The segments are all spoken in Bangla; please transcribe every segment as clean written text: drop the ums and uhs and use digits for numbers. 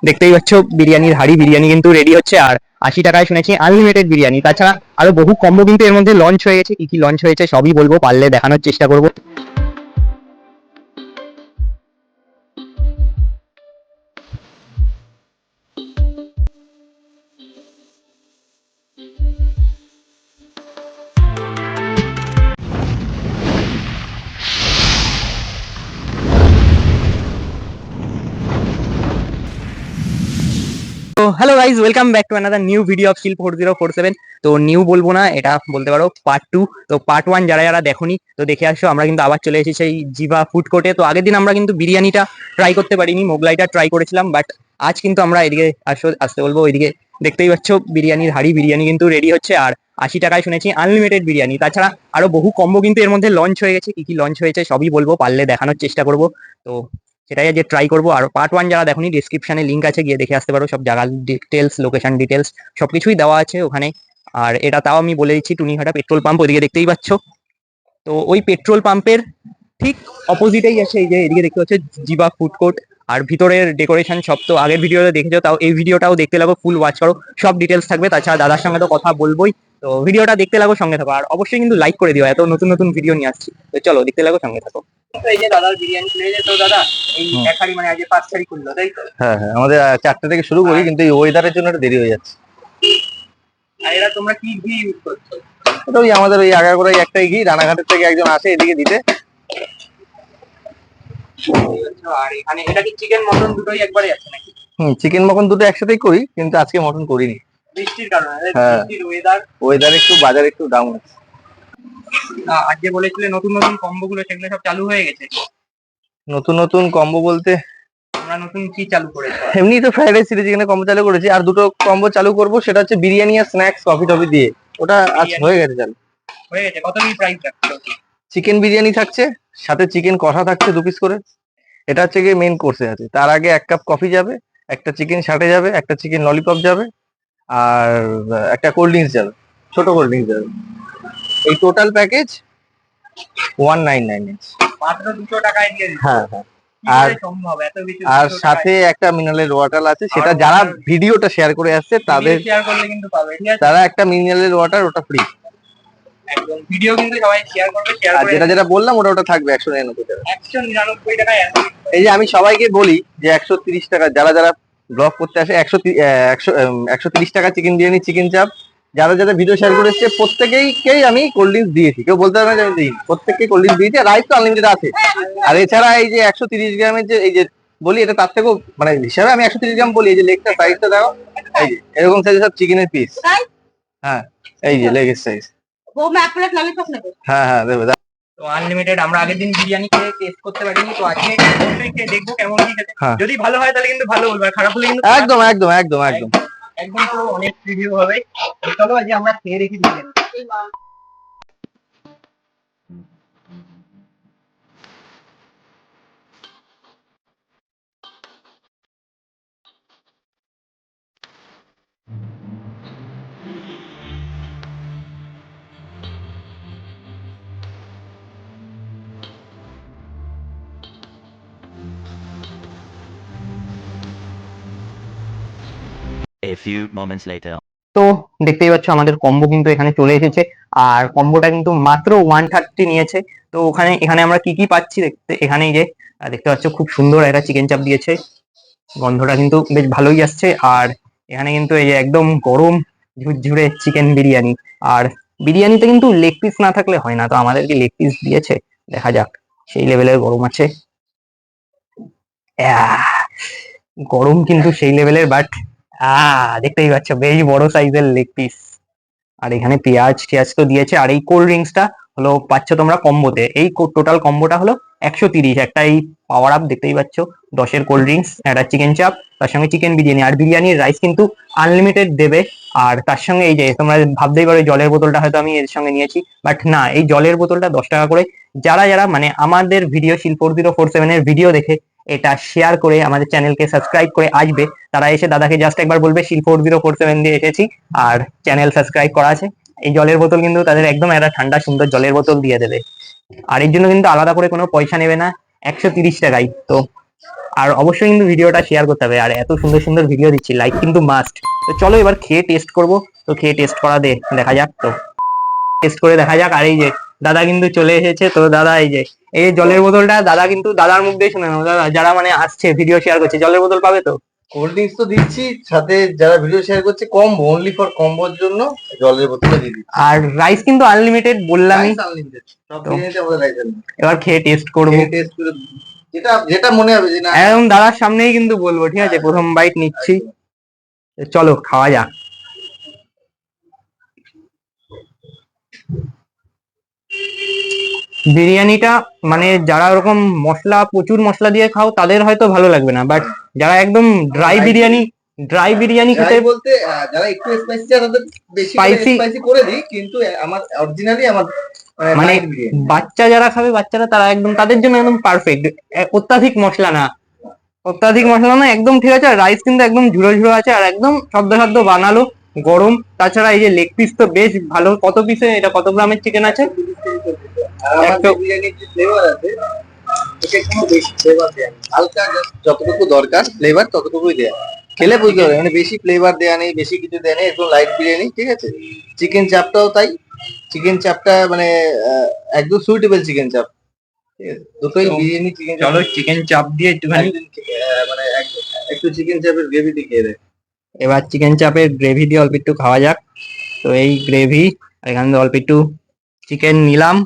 দেখতেই পাচ্ছ বিরিয়ানির হাড়ি বিরিয়ানি কিন্তু রেডি হচ্ছে। আর 80 টাকায় শুনেছি আনলিমিটেড বিরিয়ানি। তাছাড়া আরো বহু কম্বো কিন্তু এর মধ্যে লঞ্চ হয়ে গেছে। কি কি লঞ্চ হয়েছে সবই বলবো, পারলে দেখানোর চেষ্টা করবো। তো hello guys, welcome back to another new video of শিল 4047। তো নিউ বলবো না, এটা বলতে পারো পার্ট 2। তো পার্ট 1 যারা যারা দেখোনি তো দেখে আসো। আমরা কিন্তু আবার চলে এসেছি সেই জিভা ফুড কোর্টে। তো আগের দিন আমরা কিন্তু বিরিয়ানিটা ট্রাই করতে পারিনি, মোগলাইটা ট্রাই করেছিলাম। বাট আজ কিন্তু আমরা এদিকে আসতে বলবো। ওইদিকে দেখতেই পাচ্ছ বিরিয়ানির হাড়ি বিরিয়ানি কিন্তু রেডি হচ্ছে। আর 80 টাকায় শুনেছি আনলিমিটেড বিরিয়ানি। তাছাড়া আরো বহু কম্বো কিন্তু এর মধ্যে লঞ্চ হয়ে গেছে। কি কি লঞ্চ হয়েছে সবই বলবো, পারলে দেখানোর চেষ্টা করবো। তো সেটাই আজকে ট্রাই করবো। আর পার্ট 1 যারা দেখোনি, ডিসক্রিপশনে লিঙ্ক আছে, গিয়ে দেখে আসতে পারো। সব জায়গার ডিটেলস, লোকেশন ডিটেলস সবকিছুই দেওয়া আছে ওখানে। আর এটা তাও আমি বলে দিচ্ছি, টুনিঘাটা পেট্রোল পাম্প ওইদিকে দেখতেই পাচ্ছ। তো ওই পেট্রোল পাম্পের ঠিক অপোজিটেই আছে এই যে এদিকে দেখতে পাচ্ছ জিবা ফুড কোর্ট। আর ভিতরের ডেকোরেশন সব তো আগের ভিডিওতে দেখেছো, তাও এই ভিডিওটাও দেখতে লাগো, ফুল ওয়াচ করো, সব ডিটেলস থাকবে। তাছাড়া দাদার সঙ্গে তো কথা বলবোই। তো ভিডিওটা দেখতে লাগো, সঙ্গে থাকো। আর অবশ্যই কিন্তু লাইক করে দিও, এত নতুন নতুন ভিডিও নিয়ে আসছি। তো চলো দেখতে লাগো, সঙ্গে থাকো। তো এই যে দাদার বিরিয়ানি খুলে তো দাদা এই এক হাড়ি মানে আজ 5 তারিখ খুললো, তাই তো? হ্যাঁ হ্যাঁ, আমাদের 4টে থেকে শুরু করি, কিন্তু এই ওয়েদারের জন্য একটু দেরি হয়ে যাচ্ছে। আর এরা তোমরা কি ঘি ইউজ করছো? এটা ওই আমাদের ওই আগাগোড়াই একটাই ঘি, রানাঘাটের থেকে একজন আসে এদিকে দিতে। আর এখানে এটা কি চিকেন মটন দুটোই একবারে আছে নাকি? চিকেন মটন দুটো একসাথেই করি, কিন্তু আজকে মটন করিনি বৃষ্টির কারণে, হ্যাঁ। বৃষ্টির ওয়েদার একটু, বাজার একটু ডাউন আছে। আজ যে বলেছিলে নতুন নতুন কম্বো গুলো, সেগুলো সব চালু হয়ে গেছে? নতুন নতুন কম্বো বলতে আমরা নতুন কি চালু করেছি? এমনি তো ফ্রাইড রাইস চিলি চিকেনের কম্বো চালু করেছি, আর দুটো কম্বো চালু করব, সেটা হচ্ছে বিরিয়ানি আর স্ন্যাক্স কফি টফি দিয়ে। ওটা আজ হয়ে গেছে চালু। হয়ে গেছে। কত কি প্রাইস রাখছো? চিকেন বিরিয়ানি থাকছে, সাথে চিকেন কষা থাকছে 2 পিস করে। এটা হচ্ছে গিয়ে মেইন কোর্সে আছে। তার আগে 1 কাপ কফি যাবে, একটা চিকেন শাটে যাবে, একটা চিকেন ললিপপ যাবে, আর একটা কোল্ড ড্রিঙ্কস যাবে, ছোট কোল্ড ড্রিঙ্কস যাবে। এই টোটাল প্যাকেজ 1999। মাত্র 200 টাকায় দিয়ে দিচ্ছ? হ্যাঁ হ্যাঁ। কি করে সম্ভব এত বেশি? আর সাথে একটা মিনারেল ওয়াটার আছে, সেটা যারা ভিডিওটা শেয়ার করে আসছে তাদের, শেয়ার করলে কিন্তু পাবে, ঠিক আছে? তারা একটা মিনারেল ওয়াটার, ওটা ফ্রি একদম। ভিডিও কিন্তু সবাই শেয়ার করবে, শেয়ার আর করে যেটা যেটা বললাম ওটা থাকবে 199 টাকা। 199 টাকায় আছে। এই যে আমি সবাইকে বলি যে 130 টাকা, যারা যারা ব্লগ করতে আসে 130 টাকা চিকেন বিরিয়ানি, চিকেন চাপ, যারা যারা ভিডিও শেয়ার করে এসছে প্রত্যেকেই আমি কোল্ড ড্রিঙ্কস দিয়েছি। কেউ বলতে পারবে না যে আমি দিই, প্রত্যেককে কোল্ড ড্রিঙ্কস দিয়েছি। আর রাইস তো আনলিমিটেড আছে। আর এছাড়া এই যে 130 গ্রামের যে এই যে বলি, এটা তার থেকেও মানে হিসাবে আমি 130 গ্রাম বলি। এই যে লেগটা সাইজটা দেখো, এই যে এরকম সাইজের সব চিকেনের পিস। হ্যাঁ, এই যে লেগের সাইজ। হ্যাঁ হ্যাঁ দেবে। তো আনলিমিটেড। আমরা আগের দিন বিরিয়ানি খেয়ে টেস্ট করতে পারিনি, তো আজকে অবশ্যই খেয়ে দেখবো কেমন কি খেতে। হ্যাঁ। যদি ভালো হয় তাহলে কিন্তু ভালো বলবো, আর খারাপ হলে কিন্তু একদম একদম একদম একদম একদম তো অনেক রিভিউ হবে। চলো আজকে আমরা খেয়ে দেখি biryani. A few moments later. তো দেখতেই পাচ্ছ আমাদের কম্বো কিন্তু এখানে চলে এসেছে। আর কম্বোটা কিন্তু মাত্র 130 নিয়েছে। তো এখানে আমরা কি কি পাচ্ছি দেখতে, এখানে এই যে দেখতে পাচ্ছ খুব সুন্দর একটা চিকেন চাপ দিয়েছে, গন্ধটা কিন্তু বেশ ভালোই আসছে। আর এখানে কিন্তু এই যে একদম গরম ঝুরঝুরে চিকেন বিরিয়ানি। আর বিরিয়ানিতে কিন্তু লেগ পিস না থাকলে হয় না, তো আমাদেরকে লেগ পিস দিয়েছে, দেখা যাক। সেই লেভেলের গরম আছে, গরম কিন্তু সেই লেভেলের। বাট দেখতেই পাচ্ছ বেশ বড় সাইজের লেগ পিস। আর এখানে পেঁয়াজ টিয়াজ তো দিয়েছে। আর এই কোল্ড ড্রিঙ্কসটা হলো পাচ্ছ তোমরা কম্বোতে। এই টোটাল কম্বোটা হলো 130। একটা এই পাওয়ার আপ দেখতেই পাচ্ছ, 10-এর কোল্ড ড্রিঙ্কস, একটা চিকেন চাপ, তার সঙ্গে চিকেন বিরিয়ানি। আর বিরিয়ানির রাইস কিন্তু আনলিমিটেড দেবে। আর তার সঙ্গে এই যে তোমরা ভাবতেই পারো জলের বোতলটা হয়তো আমি এর সঙ্গে নিয়েছি, বাট না, এই জলের বোতলটা 10 টাকা করে। যারা যারা মানে আমাদের ভিডিও শিল 4047 এর ভিডিও দেখে এটা শেয়ার করে আমাদের চ্যানেলকে সাবস্ক্রাইব করে আসবে, তারা এসে দাদাকে জাস্ট একবার বলবে শিল 4047 দিয়ে এসেছি আর চ্যানেল সাবস্ক্রাইব করা আছে। এই জলের বোতল কিন্তু তাদের একদম একটা ঠান্ডা সুন্দর জলের বোতল দিয়ে দেবে। আর এর জন্য কিন্তু আলাদা করে কোনো পয়সা নেবে না, 130 টাকাই। তো আর অবশ্যই কিন্তু ভিডিওটা শেয়ার করতে হবে, আর এত সুন্দর সুন্দর ভিডিও দিচ্ছি, লাইক কিন্তু মাস্ট। তো চলো এবার খেয়ে টেস্ট করব। তো খেয়ে টেস্ট করা দেখা যাক, তো টেস্ট করে দেখা যাক। আর এই যে দাদা কিন্তু চলে এসেছে, তো দাদা এই যে জলের বোতলটা দাদা কিন্তু দাদার মুখ দিয়ে শুনে নাও দাদা, যারা মানে আসছে ভিডিও শেয়ার করছে জলের বোতল পাবে তো? কোল্ড ড্রিঙ্কস তো দিচ্ছি, সাথে যারা ভিডিও শেয়ার করছে কম্বো, অনলি ফর কম্বোর জন্য জলের বোতলও দিয়ে দিচ্ছি। আর রাইস কিন্তু আনলিমিটেড বললামই। আনলিমিটেড সব বিরিয়ানিতে আমাদের রাইস আনলিমিটেড। এবার খেয়ে টেস্ট করবো, টেস্ট করে যেটা যেটা মনে হবে যে না, একদম দাদার সামনেই কিন্তু বলবো, ঠিক আছে? প্রথম বাইট নিচ্ছি, চলো খাওয়া যাক। বিরিয়ানিটা মানে যারা ওরকম মশলা প্রচুর মশলা দিয়ে খাও তাদের হয়তো ভালো লাগবে না, বাট যারা একদম ড্রাই বিরিয়ানি খেতে বলতে যারা একটু স্পাইসি তাদের বেশি Spicy। স্পাইসি করে দিই, কিন্তু আমার অরিজিনালি আমার মানে light বিরিয়ানি। বাচ্চা যারা খাবে, বাচ্চারা তারা একদম তাদের জন্য একদম পারফেক্ট। অত্যাধিক মশলা না, একদম ঠিক আছে। আর রাইস কিন্তু একদম ঝুড়ো ঝুড়ো আছে, আর একদম সদ্য সদ্য বানালো, গরম। তাছাড়া এই যে লেগ পিস তো বেশ ভালো। কত পিসে এটা, কত গ্রামের চিকেন আছে? আর আমার বিরিয়ানির যে ফ্লেভার আছে, ওকে কোনো বেশি ফ্লেভার দেয়া নেই, হালকা just যতটুকু দরকার ফ্লেভার ততটুকুই দেয়া। খেলে বুঝতে হবে, মানে বেশি ফ্লেভার দেয়া নেই, বেশি কিছু দেয়া নেই, একদম লাইট বিরিয়ানি, ঠিক আছে। চিকেন চাপটাও তাই, চিকেন চাপটা মানে একদম সুইটেবল চিকেন চাপ, ঠিক আছে। দুটোই বিরিয়ানি চিকেন চাপ। চলো চিকেন চাপ দিয়ে একটুখানি, মানে একটু চিকেন চাপের গ্রেভি দিয়ে খেয়ে দেয়। এবার চিকেন চাপের গ্রেভি দিয়ে অল্প একটু খাওয়া যাক। তো এই গ্রেভি, এখানে অল্প একটু চিকেন নিলাম,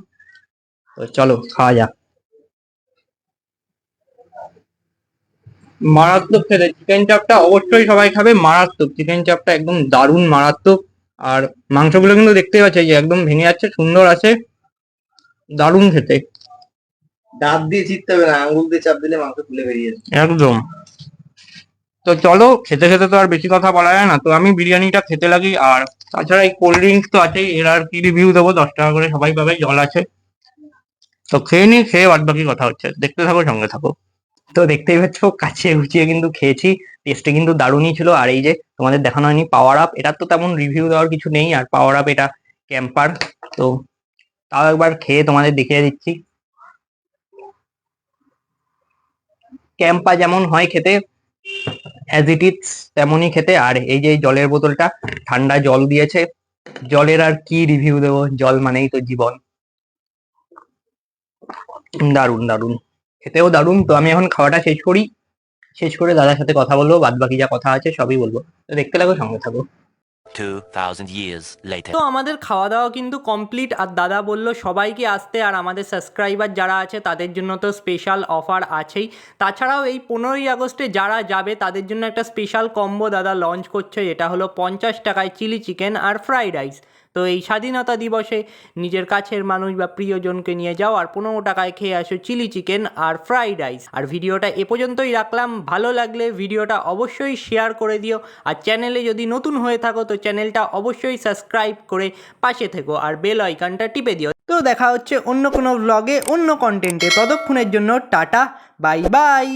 তো চলো খাওয়া যাক। মারাত্মক খেতে চিকেন চাপটা, অবশ্যই সবাই খাবে, মারাত্মক চিকেন চাপটা, একদম দারুণ মারাত্মক। আর মাংসগুলো কিন্তু দেখতেই পাচ্ছি যে একদম ভেঙে যাচ্ছে, সুন্দর আছে, দারুণ খেতে দাঁত দিয়ে চিপতে হবে না, আঙ্গুল দিয়ে চাপ দিলে মাংস তুলে বেরিয়ে যাবে। একদম। তো চলো খেতে খেতে তো আর বেশি কথা বলা যায় না, তো আমি বিরিয়ানিটা খেতে লাগি। আর তাছাড়া এই কোল্ড ড্রিঙ্কস তো আছেই, এর আর কি রিভিউ দেবো, 10 টাকা করে সবাই পাবে, জল আছে। তো খেয়ে নি, খেয়ে বাদ বাকি কথা হচ্ছে, দেখতে থাকো, সঙ্গে থাকো। তো দেখতেই পাচ্ছ কাছে গুছিয়ে কিন্তু খেয়েছি, টেস্টে কিন্তু দারুণই ছিল। আর এই যে তোমাদের দেখানো হয়নি পাওয়ার আপ, এটার তো তেমন রিভিউ দেওয়ার কিছু নেই। আর পাওয়ার আপ এটা ক্যাম্পার, তো তাও একবার খেয়ে তোমাদের দেখিয়ে দিচ্ছি। ক্যাম্পা যেমন হয় খেতে, অ্যাজ ইট ইজ তেমনই খেতে। আর এই যে এই জলের বোতলটা, ঠান্ডা জল দিয়েছে, জলের আর কি রিভিউ দেবো, জল মানেই তো জীবন। দারুণ দারুণ, খেতেও দারুণ। তো আমি এখন খাওয়াটা শেষ করি, শেষ করে দাদার সাথে কথা বলবো, বাদ বাকি যা কথা আছে সবই বলবো। তো দেখতে লাগো, সঙ্গে থাকো। 2000 years later. তো আমাদের খাওয়া দাওয়া কিন্তু কমপ্লিট, আর দাদা বললো সবাইকে আসতে, আর আমাদের সাবস্ক্রাইবার যারা আছে তাদের জন্য তো স্পেশাল অফার আছেই। তাছাড়াও এই 15ই আগস্টে যারা যাবে তাদের জন্য একটা স্পেশাল কম্বো দাদা লঞ্চ করছে, এটা হলো 50 টাকায় চিলি চিকেন আর ফ্রাইড রাইস। তো এই স্বাধীনতা দিবসে নিজের কাছের মানুষ বা প্রিয়জনকে নিয়ে যাও, আর 15 টাকায় খেয়ে আসো চিলি চিকেন আর ফ্রাইড রাইস। আর ভিডিওটা এ পর্যন্তই রাখলাম, ভালো লাগলে ভিডিওটা অবশ্যই শেয়ার করে দিও। আর চ্যানেলে যদি নতুন হয়ে থাকো তো চ্যানেলটা অবশ্যই সাবস্ক্রাইব করে পাশে থেকো, আর বেল আইকনটা টিপে দিও। তো দেখা হচ্ছে অন্য কোনো ব্লগে, অন্য কন্টেন্টে। ততক্ষণের জন্য টাটা, বাই বাই।